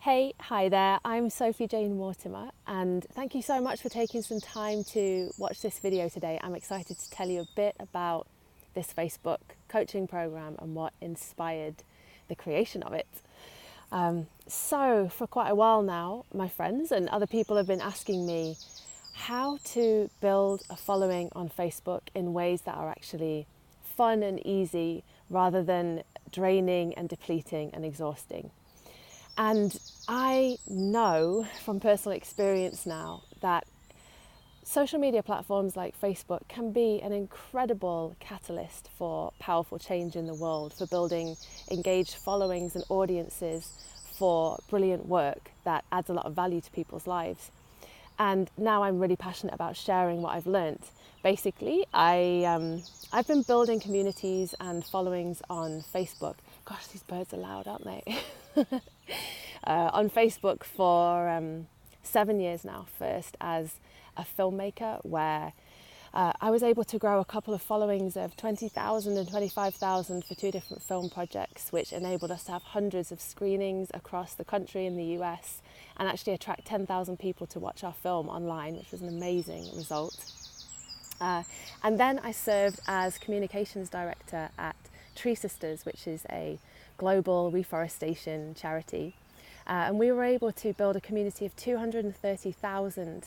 Hi there, I'm Sophie Jane Mortimer, and thank you so much for taking some time to watch this video today. I'm excited to tell you a bit about this Facebook coaching program and what inspired the creation of it. So for quite a while now, my friends and other people have been asking me how to build a following on Facebook in ways that are actually fun and easy rather than draining and depleting and exhausting. And I know from personal experience now that social media platforms like Facebook can be an incredible catalyst for powerful change in the world, for building engaged followings and audiences for brilliant work that adds a lot of value to people's lives. And now I'm really passionate about sharing what I've learnt. Basically, I've been building communities and followings on Facebook. Gosh, these birds are loud, aren't they? On Facebook for 7 years now, first as a filmmaker, where I was able to grow a couple of followings of 20,000 and 25,000 for two different film projects, which enabled us to have hundreds of screenings across the country in the US and actually attract 10,000 people to watch our film online, which was an amazing result. And then I served as communications director at Tree Sisters, which is a global reforestation charity. And we were able to build a community of 230,000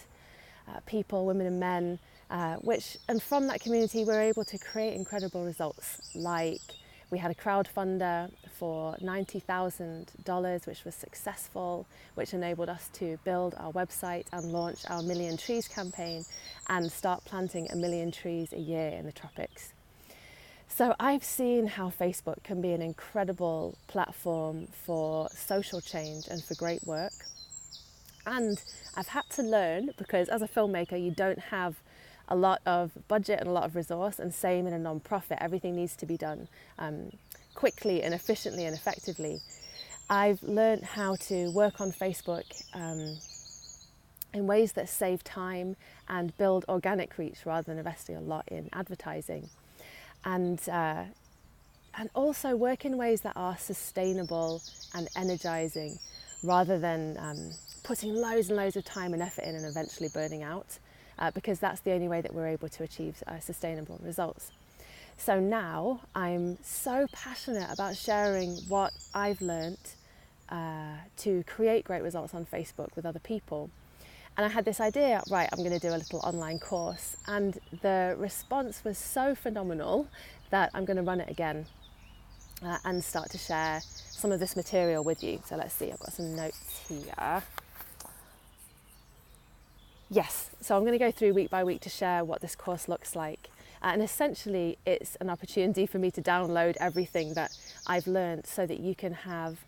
people, women and men, and from that community we were able to create incredible results. Like we had a crowdfunder for $90,000, which was successful, which enabled us to build our website and launch our Million Trees campaign and start planting 1 million trees a year in the tropics. So I've seen how Facebook can be an incredible platform for social change and for great work. And I've had to learn, because as a filmmaker you don't have a lot of budget and a lot of resource, and same in a non-profit, everything needs to be done quickly and efficiently and effectively. I've learned how to work on Facebook in ways that save time and build organic reach rather than investing a lot in advertising. And also work in ways that are sustainable and energizing rather than putting loads and loads of time and effort in and eventually burning out, because that's the only way that we're able to achieve sustainable results. So now I'm so passionate about sharing what I've learnt to create great results on Facebook with other people. And I had this idea, right, I'm going to do a little online course, and the response was so phenomenal that I'm going to run it again and start to share some of this material with you. So let's see, I've got some notes here. Yes, so I'm going to go through week by week to share what this course looks like. And essentially it's an opportunity for me to download everything that I've learned so that you can have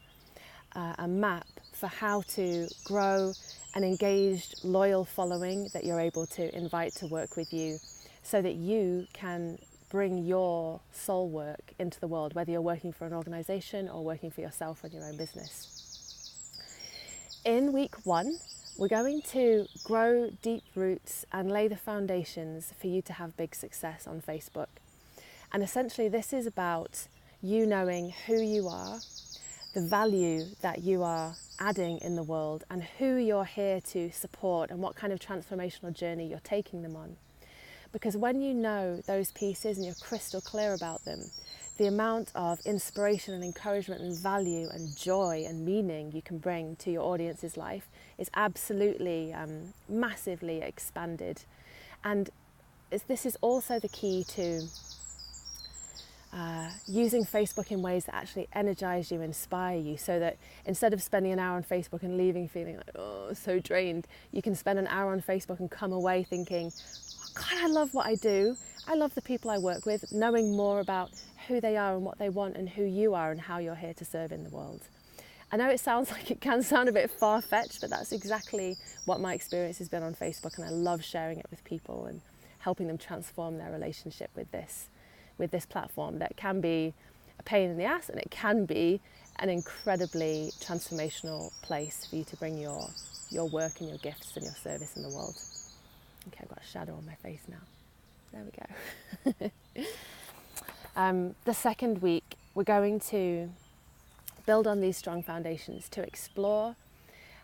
a map for how to grow an engaged, loyal following that you're able to invite to work with you, so that you can bring your soul work into the world, whether you're working for an organisation or working for yourself on your own business. In week 1, we're going to grow deep roots and lay the foundations for you to have big success on Facebook. And essentially this is about you knowing who you are, the value that you are adding in the world, and who you're here to support and what kind of transformational journey you're taking them on. Because when you know those pieces and you're crystal clear about them, the amount of inspiration and encouragement and value and joy and meaning you can bring to your audience's life is absolutely massively expanded. And this is also the key to using Facebook in ways that actually energize you, inspire you, so that instead of spending an hour on Facebook and leaving feeling like, oh, so drained, you can spend an hour on Facebook and come away thinking, oh, God, I love what I do. I love the people I work with, knowing more about who they are and what they want and who you are and how you're here to serve in the world. I know it sounds like it can sound a bit far-fetched, but that's exactly what my experience has been on Facebook, and I love sharing it with people and helping them transform their relationship with this platform that can be a pain in the ass, and it can be an incredibly transformational place for you to bring your work and your gifts and your service in the world. Okay, I've got a shadow on my face now. There we go. The second week, we're going to build on these strong foundations to explore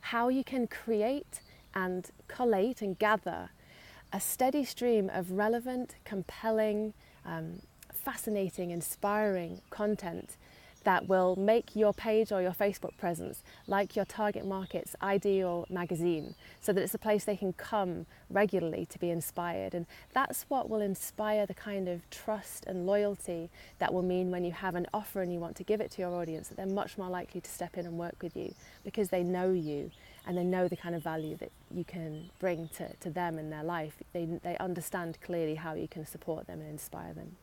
how you can create and collate and gather a steady stream of relevant, compelling, fascinating, inspiring content that will make your page or your Facebook presence like your target market's ideal magazine, so that it's a place they can come regularly to be inspired. And that's what will inspire the kind of trust and loyalty that will mean when you have an offer and you want to give it to your audience, that they're much more likely to step in and work with you because they know you and they know the kind of value that you can bring to them in their life. They understand clearly how you can support them and inspire them.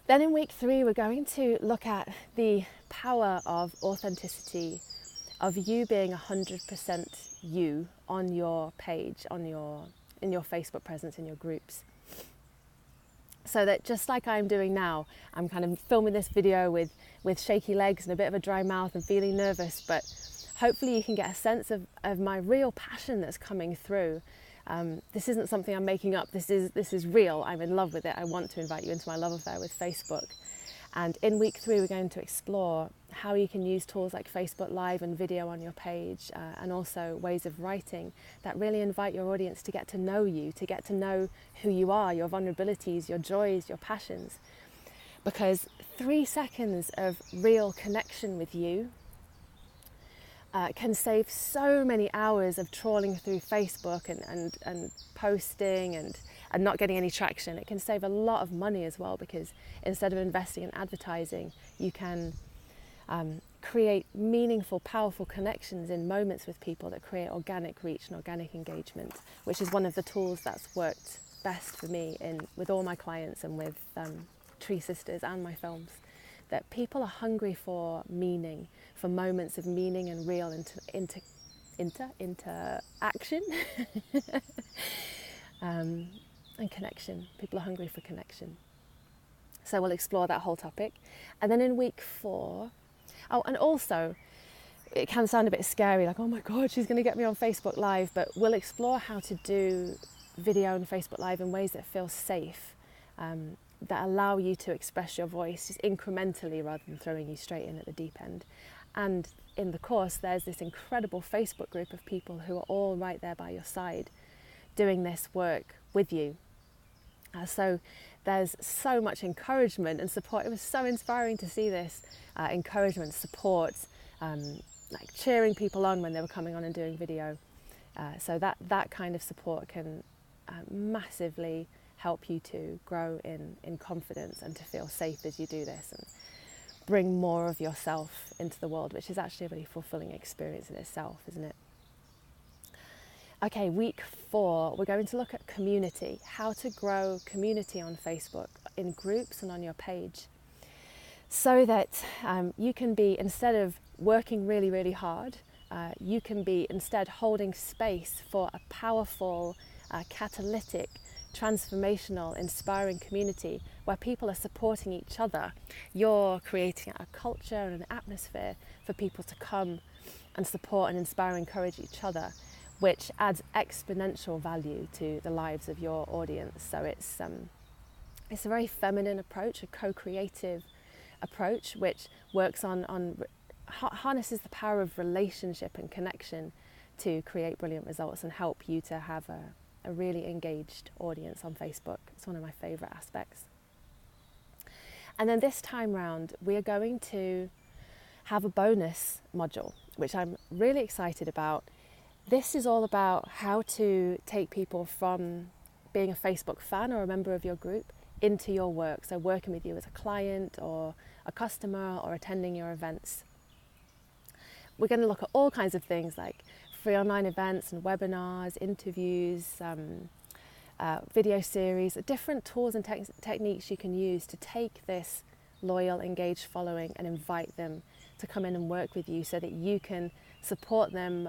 Then in week 3, we're going to look at the power of authenticity, of you being 100% you on your page, in your Facebook presence, in your groups. So that just like I'm doing now, I'm kind of filming this video with shaky legs and a bit of a dry mouth and feeling nervous, but hopefully you can get a sense of my real passion that's coming through. This isn't something I'm making up. This is real. I'm in love with it. I want to invite you into my love affair with Facebook. And in week 3, we're going to explore how you can use tools like Facebook Live and video on your page, and also ways of writing that really invite your audience to get to know you, to get to know who you are, your vulnerabilities, your joys, your passions. Because 3 seconds of real connection with you can save so many hours of trawling through Facebook and posting and not getting any traction. It can save a lot of money as well, because instead of investing in advertising, you can create meaningful, powerful connections in moments with people that create organic reach and organic engagement, which is one of the tools that's worked best for me with all my clients and with Tree Sisters and my films. That people are hungry for meaning, for moments of meaning and real interaction and connection. People are hungry for connection. So we'll explore that whole topic. And then in week 4, and also it can sound a bit scary, like, oh my God, she's going to get me on Facebook Live, but we'll explore how to do video and Facebook Live in ways that feel safe, that allow you to express your voice just incrementally rather than throwing you straight in at the deep end. And in the course, there's this incredible Facebook group of people who are all right there by your side doing this work with you. So there's so much encouragement and support. It was so inspiring to see this encouragement, support, like cheering people on when they were coming on and doing video. So that kind of support can massively help you to grow in confidence and to feel safe as you do this and bring more of yourself into the world, which is actually a really fulfilling experience in itself, isn't it? Okay, week 4, we're going to look at community, how to grow community on Facebook in groups and on your page, so that you can be, instead of working really, really hard, you can be instead holding space for a powerful, catalytic, transformational, inspiring community where people are supporting each other. You're creating a culture and an atmosphere for people to come and support and inspire and encourage each other, which adds exponential value to the lives of your audience. So it's a very feminine approach, a co-creative approach, which works harnesses the power of relationship and connection to create brilliant results and help you to have a really engaged audience on Facebook. It's one of my favourite aspects. And then this time round, we are going to have a bonus module, which I'm really excited about. This is all about how to take people from being a Facebook fan or a member of your group into your work. So working with you as a client or a customer or attending your events. We're going to look at all kinds of things like free online events and webinars, interviews, video series, different tools and techniques you can use to take this loyal, engaged following and invite them to come in and work with you so that you can support them,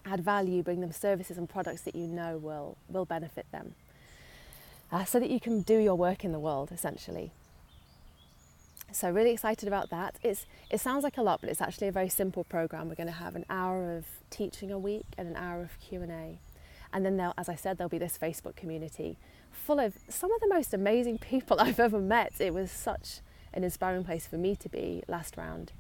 add value, bring them services and products that you know will benefit them, so that you can do your work in the world, essentially. So really excited about that. It sounds like a lot, but it's actually a very simple program. We're going to have an hour of teaching a week and an hour of Q&A. And then as I said, there'll be this Facebook community full of some of the most amazing people I've ever met. It was such an inspiring place for me to be last round.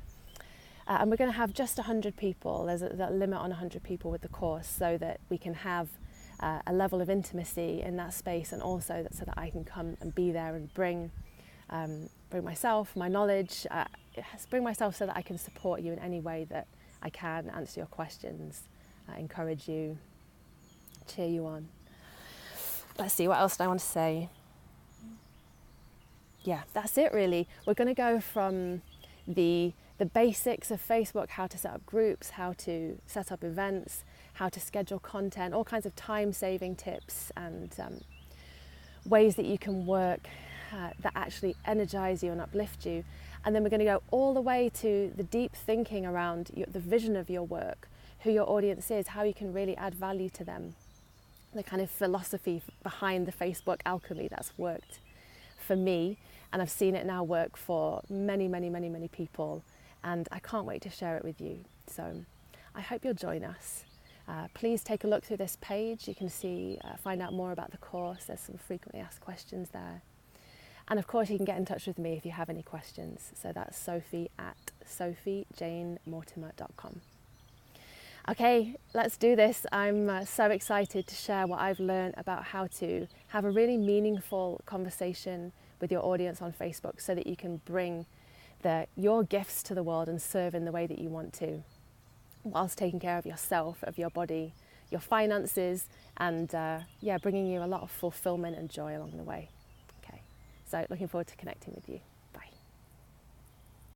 And we're going to have just 100 people. There's a limit on 100 people with the course, so that we can have a level of intimacy in that space, and also so that I can come and be there and bring myself, my knowledge, bring myself so that I can support you in any way that I can, answer your questions, encourage you, cheer you on. Let's see, what else do I want to say? Yeah, that's it really. We're going to go from the basics of Facebook, how to set up groups, how to set up events, how to schedule content, all kinds of time-saving tips and ways that you can work that actually energize you and uplift you. And then we're going to go all the way to the deep thinking around the vision of your work, who your audience is, how you can really add value to them, the kind of philosophy behind the Facebook alchemy that's worked for me, and I've seen it now work for many, many, many, many people, and I can't wait to share it with you. So I hope you'll join us. Please take a look through this page. You can see, find out more about the course. There's some frequently asked questions there. And of course you can get in touch with me if you have any questions. So that's sophie@sophiejanemortimer.com. Okay, let's do this. I'm so excited to share what I've learned about how to have a really meaningful conversation with your audience on Facebook, so that you can bring your gifts to the world and serve in the way that you want to, whilst taking care of yourself, of your body, your finances, and bringing you a lot of fulfillment and joy along the way. Okay, so looking forward to connecting with you.